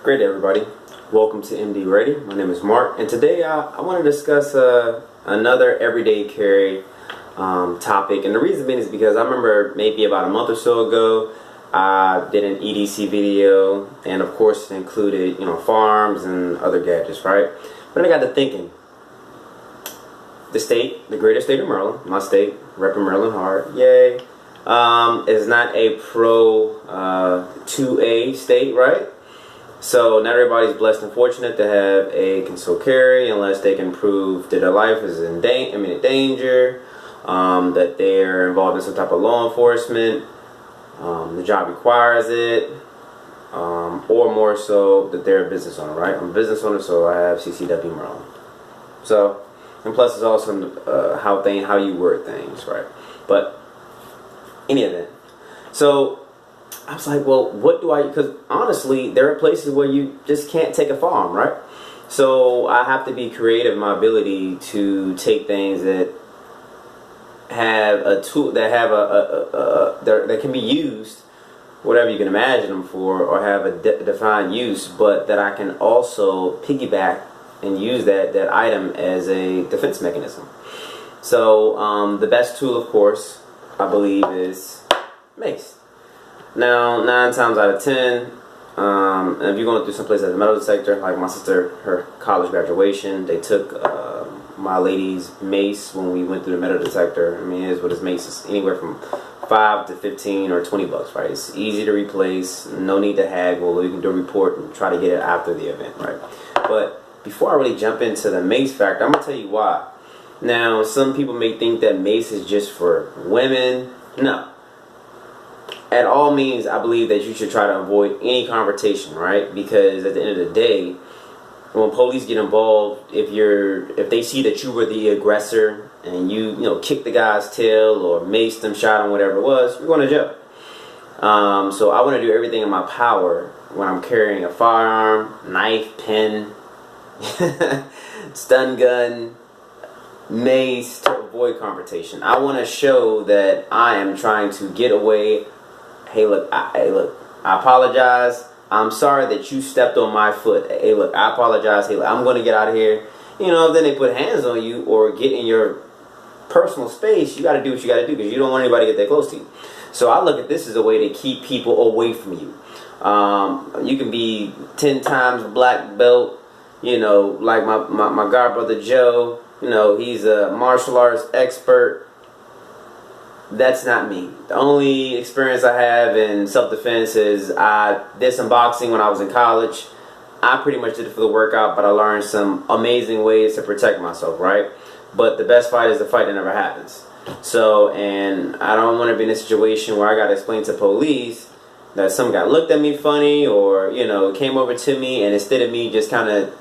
Great day, everybody. Welcome to MD Ready. My name is Mark, and today I want to discuss another everyday carry topic. And the reason being is because I remember maybe about a month or so ago, I did an EDC video, and of course it included farms and other gadgets, right? But I got to thinking, the greater state of Maryland, my state, repping Maryland hard, yay, is not a pro 2A state, right? So not everybody's blessed and fortunate to have a concealed carry unless they can prove that their life is in danger, that they're involved in some type of law enforcement, the job requires it, or more so that they're a business owner, right? I'm a business owner, so I have CCW Maryland. So, and plus it's also how you word things, right? But any of that. So I was like, well, what do I, because honestly, there are places where you just can't take a farm, right? So I have to be creative in my ability to take things that have a tool, that have that can be used, whatever you can imagine them for, or have a defined use, but that I can also piggyback and use that item as a defense mechanism. So the best tool, of course, I believe, is mace. Now, 9 times out of 10, and if you're going through someplace like the metal detector, like my sister, her college graduation, they took my lady's mace when we went through the metal detector. I mean, it is what his mace is, anywhere from 5 to 15 or 20 bucks, right? It's easy to replace, no need to haggle. You can do a report and try to get it after the event, right? But before I really jump into the mace factor, I'm going to tell you why. Now, some people may think that mace is just for women. No. At all means, I believe that you should try to avoid any confrontation, right? Because at the end of the day, when police get involved, if they see that you were the aggressor and you kicked the guy's tail or maced him, shot him, whatever it was, you're going to jail. So I want to do everything in my power when I'm carrying a firearm, knife, pen, stun gun, mace, to avoid confrontation. I want to show that I am trying to get away. Hey look, I apologize. I'm sorry that you stepped on my foot. Hey look, I apologize. Hey look, I'm going to get out of here. If then they put hands on you or get in your personal space, you got to do what you got to do because you don't want anybody to get that close to you. So I look at this as a way to keep people away from you. You can be 10 times black belt, like my godbrother Joe, he's a martial arts expert. That's not me. The only experience I have in self-defense is I did some boxing when I was in college. I pretty much did it for the workout, but I learned some amazing ways to protect myself, right? But the best fight is the fight that never happens. So, and I don't want to be in a situation where I got to explain to police that some guy looked at me funny or, came over to me, and instead of me just kind of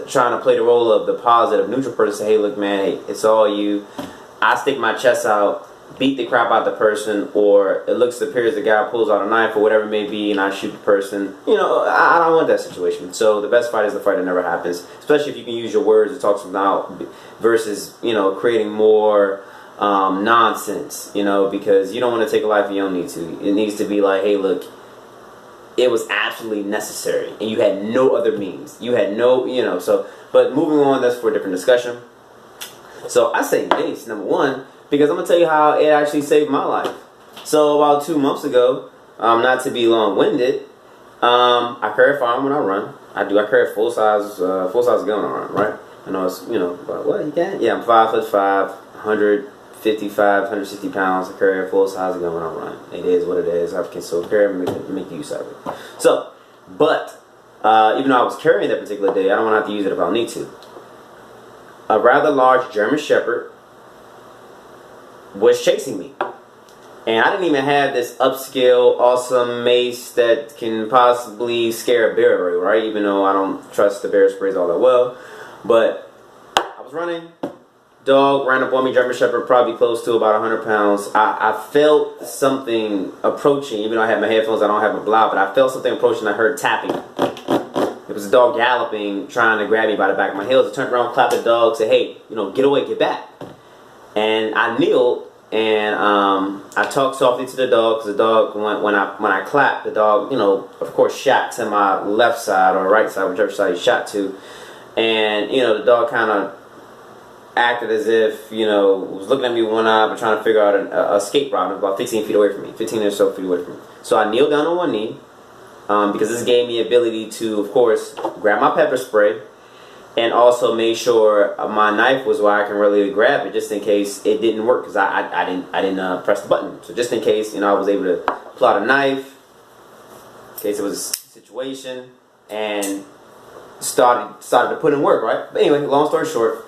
trying to play the role of the positive, neutral person, say, hey, look, man, hey, it's all you. I stick my chest out, beat the crap out the person, or it appears the guy pulls out a knife or whatever it may be, and I shoot the person. I don't want that situation. So the best fight is the fight that never happens, especially if you can use your words to talk something out versus creating more nonsense. Because you don't want to take a life you don't need to. It needs to be like, hey, look, it was absolutely necessary, and you had no other means. You had no, So, but moving on, that's for a different discussion. So I say mace, number one, because I'm going to tell you how it actually saved my life. So about 2 months ago, not to be long-winded, I carry a firearm when I run. I carry a full-size gun when I run, right? I know it's, but what, you can? Yeah, I'm 5'5", 155, 160 pounds. I carry a full-size gun when I run. It is what it is. I can still carry and make use of it. So, but even though I was carrying that particular day, I don't want to have to use it if I don't need to. A rather large German Shepherd was chasing me, and I didn't even have this upscale awesome mace that can possibly scare a bear away, right? Even though I don't trust the bear sprays all that well, but I was running, dog ran up on me, German Shepherd, probably close to about 100 pounds. I felt something approaching, even though I had my headphones, I don't have a block, but I felt something approaching. I heard tapping. It was a dog galloping, trying to grab me by the back of my heels. I turned around, clapped the dog, said, hey, get away, get back. And I kneeled and I talked softly to the dog because the dog, when I clapped, the dog, you know, of course, shot to my left side or right side, whichever side he shot to, and you know, the dog kind of acted as if, you know, was looking at me with one eye but trying to figure out a escape route. It was about 15 feet away from me, 15 or so feet away from me. So I kneeled down on one knee because this gave me the ability to, of course, grab my pepper spray and also make sure my knife was where I can really grab it just in case it didn't work because I didn't press the button. So just in case, you know, I was able to pull out a knife in case it was a situation and started to put in work, right? But anyway, long story short,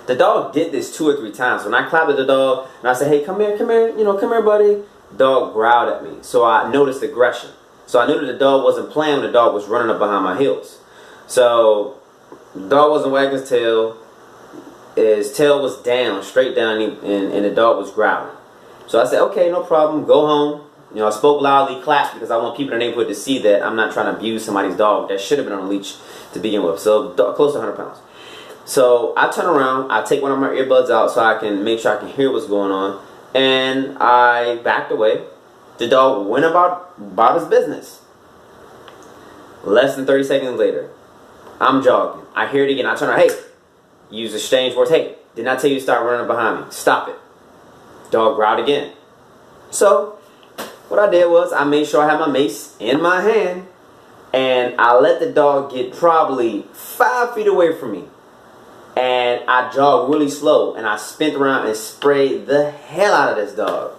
the dog did this 2 or 3 times. When I clapped at the dog and I said, hey, come here, you know, come here, buddy, the dog growled at me. So I noticed aggression. So I knew that the dog wasn't playing when the dog was running up behind my heels. So the dog wasn't wagging his tail. His tail was down, straight down, and the dog was growling. So I said, okay, no problem, go home. You know, I spoke loudly, clapped, because I want people in the neighborhood to see that I'm not trying to abuse somebody's dog that should have been on a leash to begin with. So close to 100 pounds. So I turn around, I take one of my earbuds out so I can make sure I can hear what's going on, and I backed away. The dog went about his business. Less than 30 seconds later, I'm jogging. I hear it again. I turn around, hey, use exchange words. Hey, didn't I tell you to start running behind me? Stop it. Dog growled again. So what I did was I made sure I had my mace in my hand, and I let the dog get probably 5 feet away from me. And I jogged really slow, and I spent around and sprayed the hell out of this dog.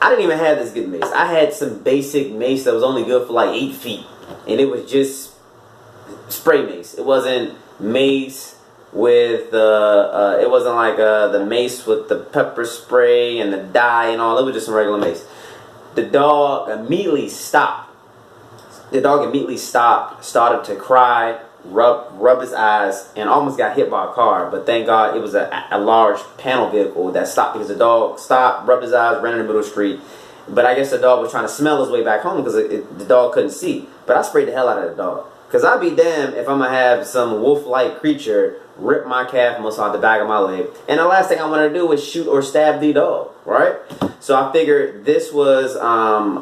I didn't even have this good mace. I had some basic mace that was only good for like 8 feet. And it was just spray mace. It wasn't mace with it wasn't like the mace with the pepper spray and the dye and all. It was just some regular mace. The dog immediately stopped. The dog immediately stopped, started to cry, rub his eyes, and almost got hit by a car. But thank God it was a large panel vehicle that stopped because the dog stopped, rubbed his eyes, ran in the middle of the street. But I guess the dog was trying to smell his way back home because the dog couldn't see. But I sprayed the hell out of the dog. Because I'd be damned if I'm going to have some wolf-like creature rip my calf muscle out the back of my leg. And the last thing I want to do is shoot or stab the dog, right? So I figured this was, I'm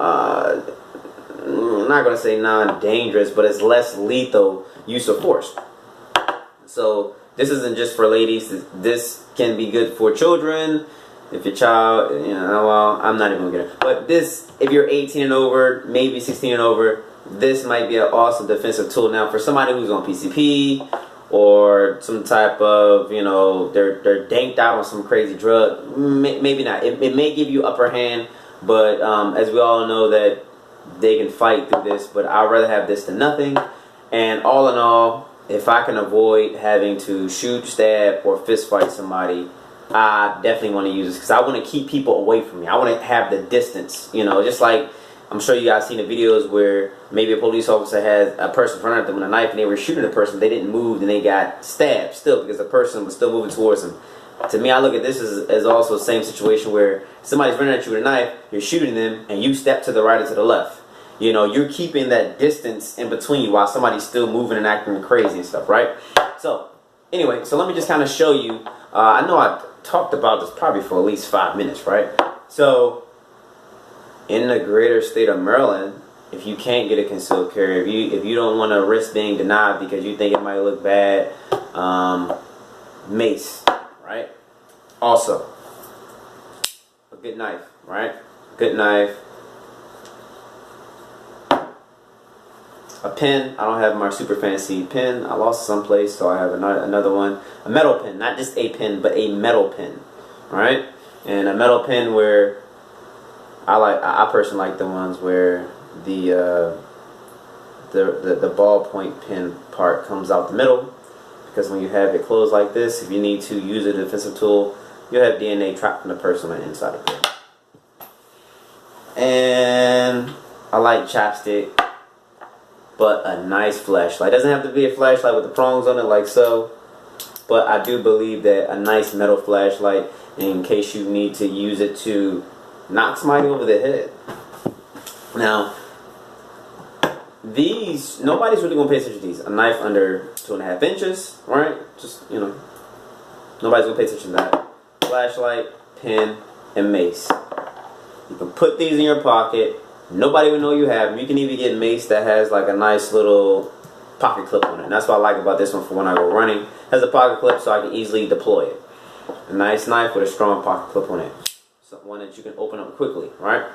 not going to say non-dangerous, but it's less lethal use of force. So this isn't just for ladies. This can be good for children. If your child, you know, well, I'm not even gonna get it. But this, if you're 18 and over, maybe 16 and over, this might be an awesome defensive tool. Now, for somebody who's on PCP or some type of, you know, they're danked out on some crazy drug, maybe not. It may give you upper hand, but as we all know that they can fight through this. But I'd rather have this than nothing. And all in all, if I can avoid having to shoot, stab, or fist fight somebody, I definitely want to use this because I want to keep people away from me. I want to have the distance, you know, just like I'm sure you guys seen the videos where maybe a police officer has a person in front of them with a knife and they were shooting the person. They didn't move and they got stabbed still because the person was still moving towards them. To me, I look at this as also the same situation where somebody's running at you with a knife, you're shooting them, and you step to the right or to the left. You know, you're keeping that distance in between you while somebody's still moving and acting crazy and stuff, right? So, anyway, so let me just kind of show you. I know I talked about this probably for at least 5 minutes, right? So, in the greater state of Maryland, if you can't get a concealed carry, if you don't want to risk being denied because you think it might look bad, mace, right? Also, a good knife, right? Good knife. A pen. I don't have my super fancy pen. I lost someplace, so I have another one. A metal pen, not just a pen, but a metal pen, right? And a metal pen where I personally like the ones where the ballpoint pen part comes out the middle, because when you have it closed like this, if you need to use a defensive tool, you'll have DNA trapped in the person on the inside of it. And I like chapstick. But a nice flashlight. Doesn't have to be a flashlight with the prongs on it like so. But I do believe that a nice metal flashlight, in case you need to use it to knock somebody over the head. Now, these, nobody's really going to pay attention to these. A knife under 2.5 inches, right? Just, you know, nobody's going to pay attention to that. Flashlight, pen, and mace. You can put these in your pocket. Nobody will know you have them. You can even get mace that has like a nice little pocket clip on it. And that's what I like about this one for when I go running. It has a pocket clip so I can easily deploy it. A nice knife with a strong pocket clip on it. So one that you can open up quickly, right?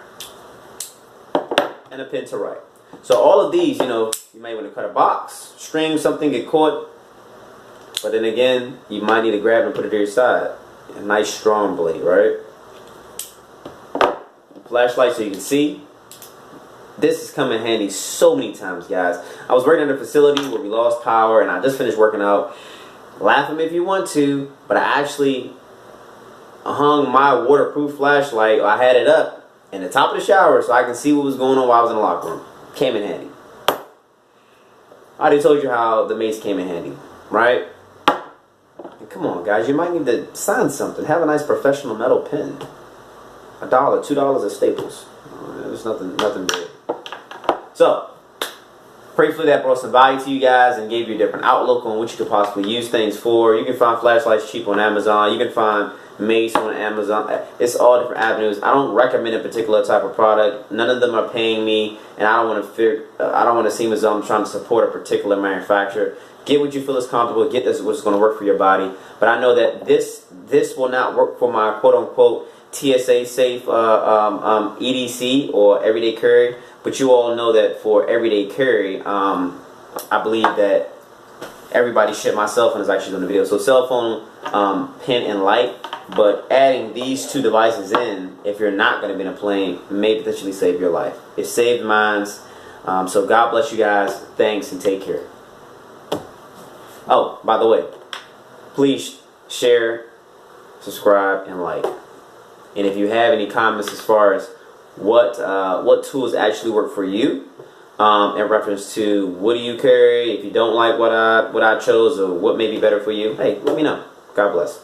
And a pen to write. So all of these, you know, you might want to cut a box, string, something, get caught. But then again, you might need to grab it and put it to your side. A nice strong blade, right? Flashlight so you can see. This has come in handy so many times, guys. I was working at a facility where we lost power, and I just finished working out. Laugh at me if you want to, but I actually hung my waterproof flashlight. I had it up in the top of the shower so I can see what was going on while I was in the locker room. Came in handy. I already told you how the mace came in handy, right? And come on, guys, you might need to sign something. Have a nice professional metal pen. $1, $2 at Staples. There's nothing big. So, hopefully that brought some value to you guys and gave you a different outlook on what you could possibly use things for. You can find flashlights cheap on Amazon. You can find mace on Amazon. It's all different avenues. I don't recommend a particular type of product. None of them are paying me, and I don't want to seem as though I'm trying to support a particular manufacturer. Get what you feel is comfortable. Get this what's going to work for your body. But I know that this will not work for my quote unquote TSA safe EDC or everyday carry. But you all know that for everyday carry, I believe that everybody shit, myself, and is actually doing the video. So cell phone, pen, and light. But adding these two devices in, if you're not going to be in a plane, may potentially save your life. It saved mine. So God bless you guys. Thanks and take care. Oh, by the way, please share, subscribe, and like. And if you have any comments as far as what tools actually work for you, in reference to what do you carry, if you don't like what I chose or what may be better for you, hey, let me know. God bless.